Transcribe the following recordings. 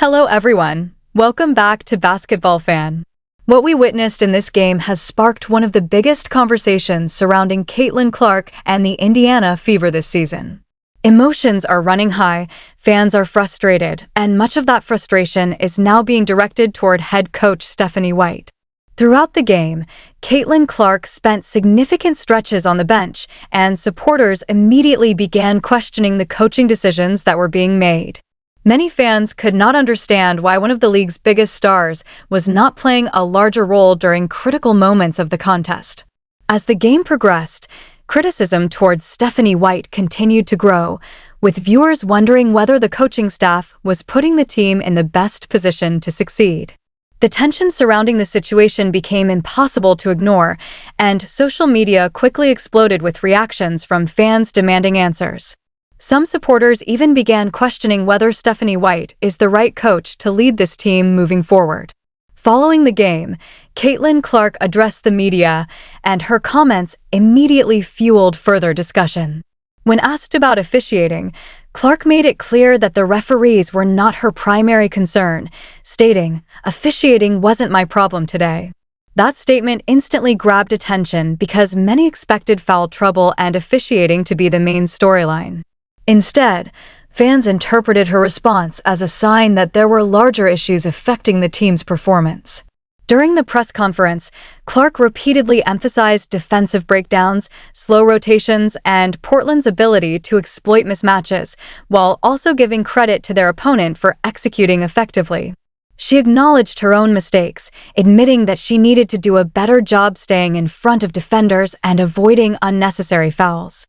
Hello everyone, welcome back to Basketball Fan. What we witnessed in this game has sparked one of the biggest conversations surrounding Caitlin Clark and the Indiana Fever this season. Emotions are running high, fans are frustrated, and much of that frustration is now being directed toward head coach Stephanie White. Throughout the game, Caitlin Clark spent significant stretches on the bench, and supporters immediately began questioning the coaching decisions that were being made. Many fans could not understand why one of the league's biggest stars was not playing a larger role during critical moments of the contest. As the game progressed, criticism towards Stephanie White continued to grow, with viewers wondering whether the coaching staff was putting the team in the best position to succeed. The tension surrounding the situation became impossible to ignore, and social media quickly exploded with reactions from fans demanding answers. Some supporters even began questioning whether Stephanie White is the right coach to lead this team moving forward. Following the game, Caitlin Clark addressed the media, and her comments immediately fueled further discussion. When asked about officiating, Clark made it clear that the referees were not her primary concern, stating, "Officiating wasn't my problem today." That statement instantly grabbed attention because many expected foul trouble and officiating to be the main storyline. Instead, fans interpreted her response as a sign that there were larger issues affecting the team's performance. During the press conference, Clark repeatedly emphasized defensive breakdowns, slow rotations, and Portland's ability to exploit mismatches, while also giving credit to their opponent for executing effectively. She acknowledged her own mistakes, admitting that she needed to do a better job staying in front of defenders and avoiding unnecessary fouls.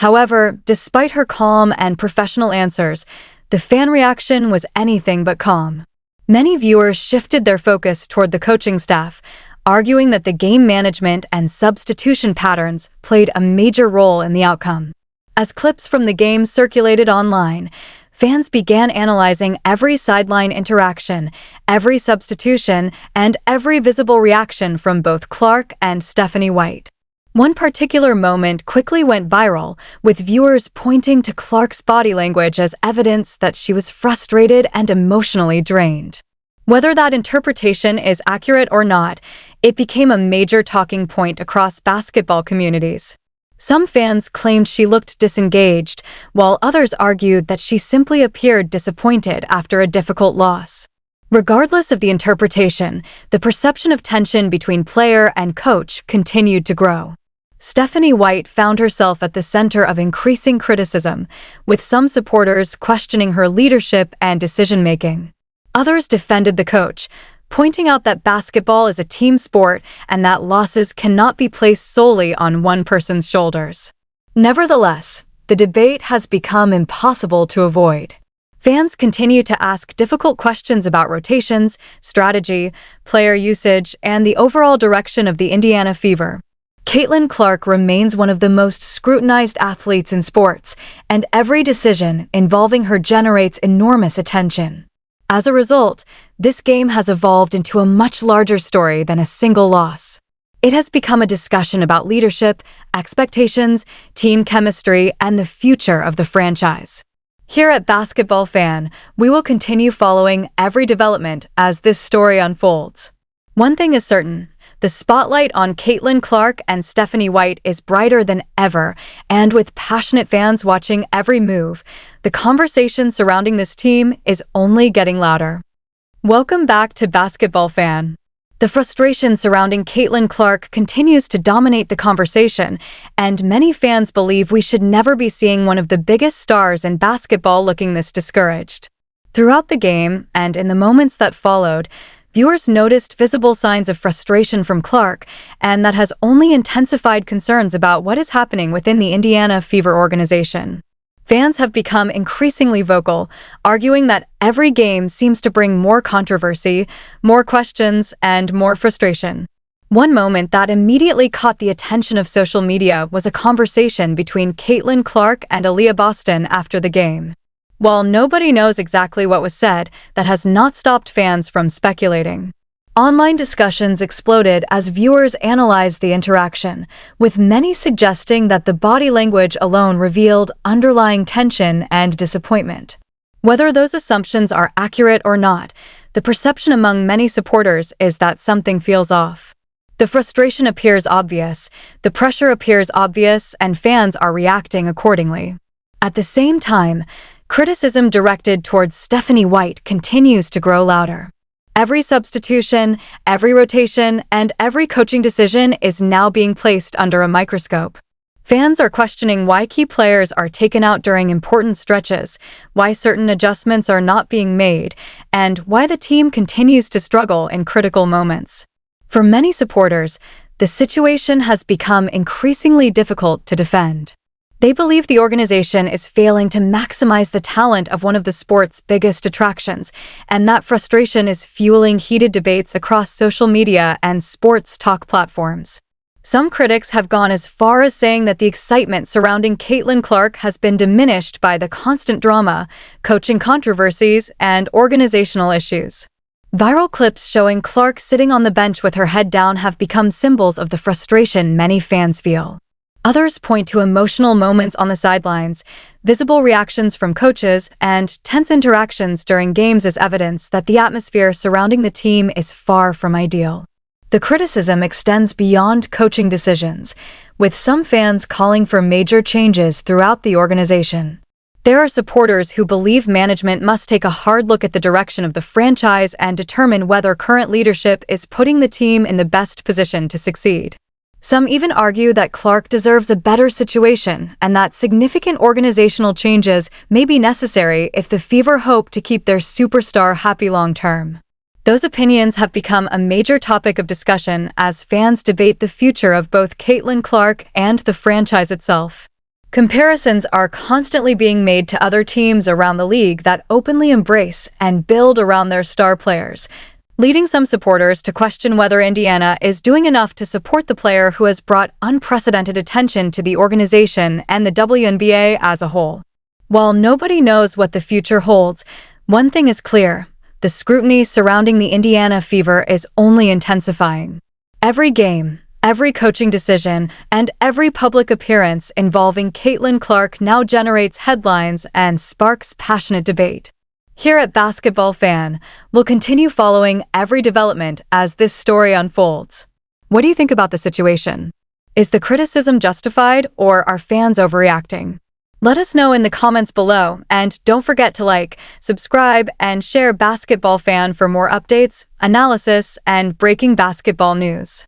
However, despite her calm and professional answers, the fan reaction was anything but calm. Many viewers shifted their focus toward the coaching staff, arguing that the game management and substitution patterns played a major role in the outcome. As clips from the game circulated online, fans began analyzing every sideline interaction, every substitution, and every visible reaction from both Clark and Stephanie White. One particular moment quickly went viral, with viewers pointing to Clark's body language as evidence that she was frustrated and emotionally drained. Whether that interpretation is accurate or not, it became a major talking point across basketball communities. Some fans claimed she looked disengaged, while others argued that she simply appeared disappointed after a difficult loss. Regardless of the interpretation, the perception of tension between player and coach continued to grow. Stephanie White found herself at the center of increasing criticism, with some supporters questioning her leadership and decision-making. Others defended the coach, pointing out that basketball is a team sport and that losses cannot be placed solely on one person's shoulders. Nevertheless, the debate has become impossible to avoid. Fans continue to ask difficult questions about rotations, strategy, player usage, and the overall direction of the Indiana Fever. Caitlin Clark remains one of the most scrutinized athletes in sports, and every decision involving her generates enormous attention. As a result, this game has evolved into a much larger story than a single loss. It has become a discussion about leadership, expectations, team chemistry, and the future of the franchise. Here at Basketball Fan, we will continue following every development as this story unfolds. One thing is certain: the spotlight on Caitlin Clark and Stephanie White is brighter than ever, and with passionate fans watching every move, the conversation surrounding this team is only getting louder. Welcome back to Basketball Fan. The frustration surrounding Caitlin Clark continues to dominate the conversation, and many fans believe we should never be seeing one of the biggest stars in basketball looking this discouraged. Throughout the game, and in the moments that followed, viewers noticed visible signs of frustration from Clark, and that has only intensified concerns about what is happening within the Indiana Fever organization. Fans have become increasingly vocal, arguing that every game seems to bring more controversy, more questions, and more frustration. One moment that immediately caught the attention of social media was a conversation between Caitlin Clark and Aaliyah Boston after the game. While nobody knows exactly what was said, that has not stopped fans from speculating. Online discussions exploded as viewers analyzed the interaction, with many suggesting that the body language alone revealed underlying tension and disappointment. Whether those assumptions are accurate or not, the perception among many supporters is that something feels off. The frustration appears obvious, the pressure appears obvious, and fans are reacting accordingly. At the same time, criticism directed towards Stephanie White continues to grow louder. Every substitution, every rotation, and every coaching decision is now being placed under a microscope. Fans are questioning why key players are taken out during important stretches, why certain adjustments are not being made, and why the team continues to struggle in critical moments. For many supporters, the situation has become increasingly difficult to defend. They believe the organization is failing to maximize the talent of one of the sport's biggest attractions, and that frustration is fueling heated debates across social media and sports talk platforms. Some critics have gone as far as saying that the excitement surrounding Caitlin Clark has been diminished by the constant drama, coaching controversies, and organizational issues. Viral clips showing Clark sitting on the bench with her head down have become symbols of the frustration many fans feel. Others point to emotional moments on the sidelines, visible reactions from coaches, and tense interactions during games as evidence that the atmosphere surrounding the team is far from ideal. The criticism extends beyond coaching decisions, with some fans calling for major changes throughout the organization. There are supporters who believe management must take a hard look at the direction of the franchise and determine whether current leadership is putting the team in the best position to succeed. Some even argue that Clark deserves a better situation and that significant organizational changes may be necessary if the Fever hope to keep their superstar happy long-term. Those opinions have become a major topic of discussion as fans debate the future of both Caitlin Clark and the franchise itself. Comparisons are constantly being made to other teams around the league that openly embrace and build around their star players, leading some supporters to question whether Indiana is doing enough to support the player who has brought unprecedented attention to the organization and the WNBA as a whole. While nobody knows what the future holds, one thing is clear: the scrutiny surrounding the Indiana Fever is only intensifying. Every game, every coaching decision, and every public appearance involving Caitlin Clark now generates headlines and sparks passionate debate. Here at Basketball Fan, we'll continue following every development as this story unfolds. What do you think about the situation? Is the criticism justified, or are fans overreacting? Let us know in the comments below, and don't forget to like, subscribe, and share Basketball Fan for more updates, analysis, and breaking basketball news.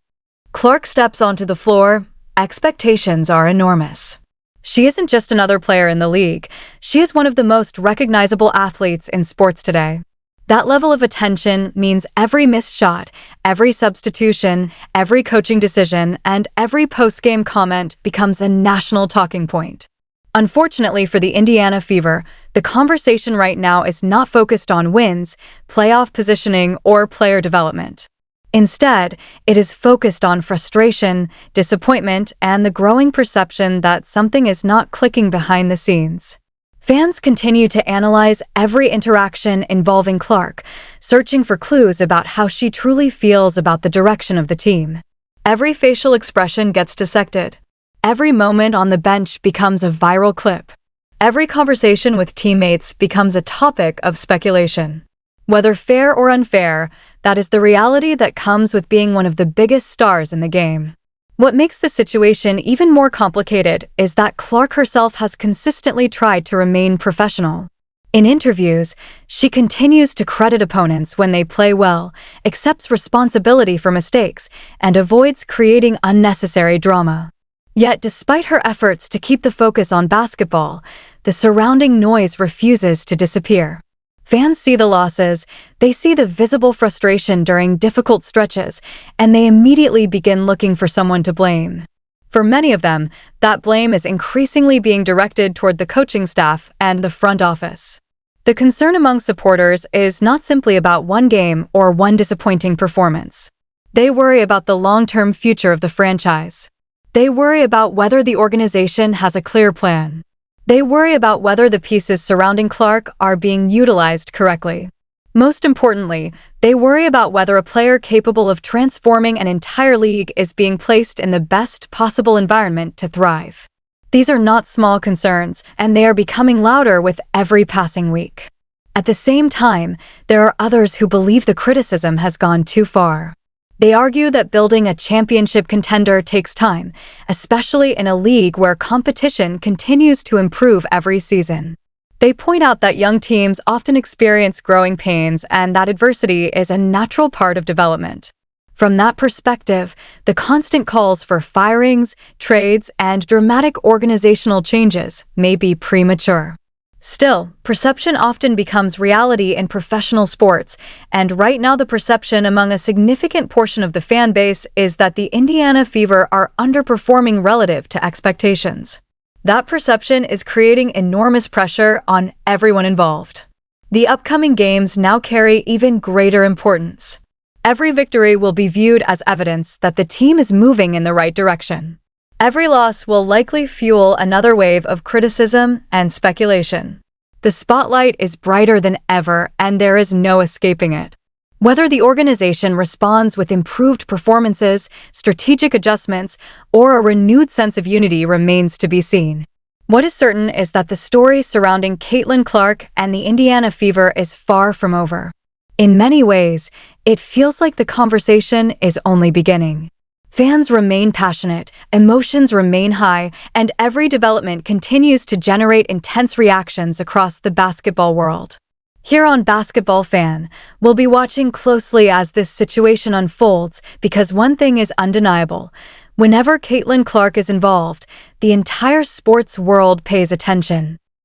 Clark steps onto the floor. Expectations are enormous. She isn't just another player in the league, she is one of the most recognizable athletes in sports today. That level of attention means every missed shot, every substitution, every coaching decision, and every post-game comment becomes a national talking point. Unfortunately for the Indiana Fever, the conversation right now is not focused on wins, playoff positioning, or player development. Instead, it is focused on frustration, disappointment, and the growing perception that something is not clicking behind the scenes. Fans continue to analyze every interaction involving Clark, searching for clues about how she truly feels about the direction of the team. Every facial expression gets dissected. Every moment on the bench becomes a viral clip. Every conversation with teammates becomes a topic of speculation. Whether fair or unfair, that is the reality that comes with being one of the biggest stars in the game. What makes the situation even more complicated is that Clark herself has consistently tried to remain professional. In interviews, she continues to credit opponents when they play well, accepts responsibility for mistakes, and avoids creating unnecessary drama. Yet, despite her efforts to keep the focus on basketball, the surrounding noise refuses to disappear. Fans see the losses, they see the visible frustration during difficult stretches, and they immediately begin looking for someone to blame. For many of them, that blame is increasingly being directed toward the coaching staff and the front office. The concern among supporters is not simply about one game or one disappointing performance. They worry about the long-term future of the franchise. They worry about whether the organization has a clear plan. They worry about whether the pieces surrounding Clark are being utilized correctly. Most importantly, they worry about whether a player capable of transforming an entire league is being placed in the best possible environment to thrive. These are not small concerns, and they are becoming louder with every passing week. At the same time, there are others who believe the criticism has gone too far. They argue that building a championship contender takes time, especially in a league where competition continues to improve every season. They point out that young teams often experience growing pains and that adversity is a natural part of development. From that perspective, the constant calls for firings, trades, and dramatic organizational changes may be premature. Still, perception often becomes reality in professional sports, and right now the perception among a significant portion of the fan base is that the Indiana Fever are underperforming relative to expectations. That perception is creating enormous pressure on everyone involved. The upcoming games now carry even greater importance. Every victory will be viewed as evidence that the team is moving in the right direction. Every loss will likely fuel another wave of criticism and speculation. The spotlight is brighter than ever, and there is no escaping it. Whether the organization responds with improved performances, strategic adjustments, or a renewed sense of unity remains to be seen. What is certain is that the story surrounding Caitlin Clark and the Indiana Fever is far from over. In many ways, it feels like the conversation is only beginning. Fans remain passionate, emotions remain high, and every development continues to generate intense reactions across the basketball world. Here on Basketball Fan, we'll be watching closely as this situation unfolds because one thing is undeniable. Whenever Caitlin Clark is involved, the entire sports world pays attention.